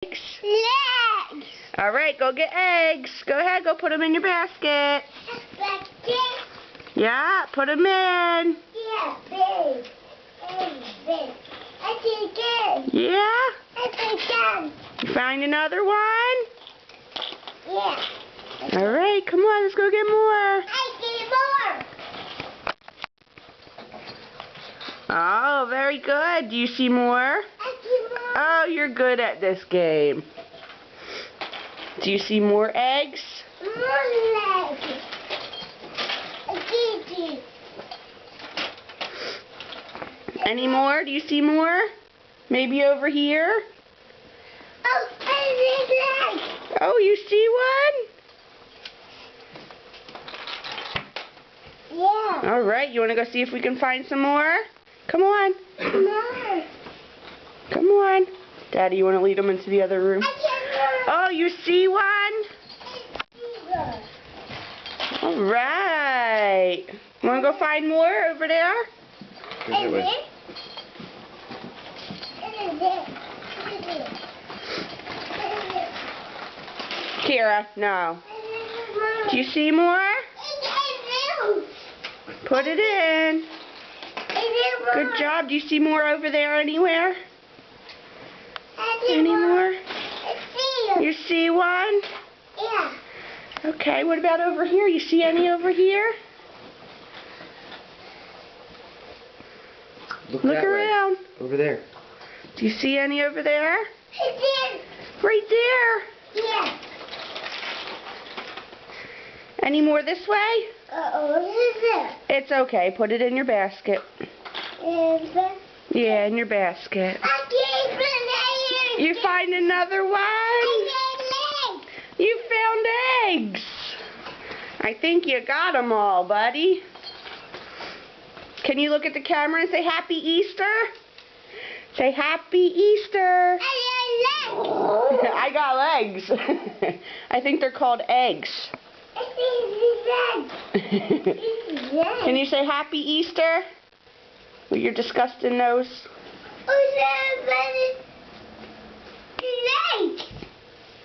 Eggs? Legs. All right, go get eggs. Go ahead, go put them in your basket. Basket. Yeah, put them in. Yeah, big. Big. I think good. Yeah? I think done. You find another one? Yeah. All right, come on, let's go get more. I see more. Oh, very good. Do you see more? I see more. Oh, you're good at this game. Do you see more eggs? More legs. I see. Any more? Do you see more? Maybe over here? Oh, I see legs. Oh, you see one? Yeah. All right, you want to go see if we can find some more? Come on. More. Come on. Daddy, you want to lead them into the other room? I see more. Oh, you see one? I see more. All right. You want to go find more over there? Is it? Kira, no. Do you see more? Put it in. Good job. Do you see more over there anywhere? Any more? You see one? Yeah. Okay, what about over here? You see any over here? Look Look that around. way. Over there. Do you see any over there? It's Right there. Yeah. Any more this way? What is It's okay. Put it in your basket. it? Yeah, in your basket. I can't You find another one? You found eggs. I think you got them all, buddy. Can you look at the camera and say Happy Easter? Say Happy Easter. I got legs. I think they're called eggs. Can you say Happy Easter with your disgusting nose?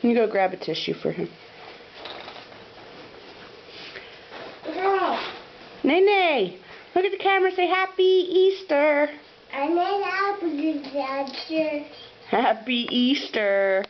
You go grab a tissue for him. Nene, look at the camera. Say Happy Easter. And then I'll put the Happy Easter.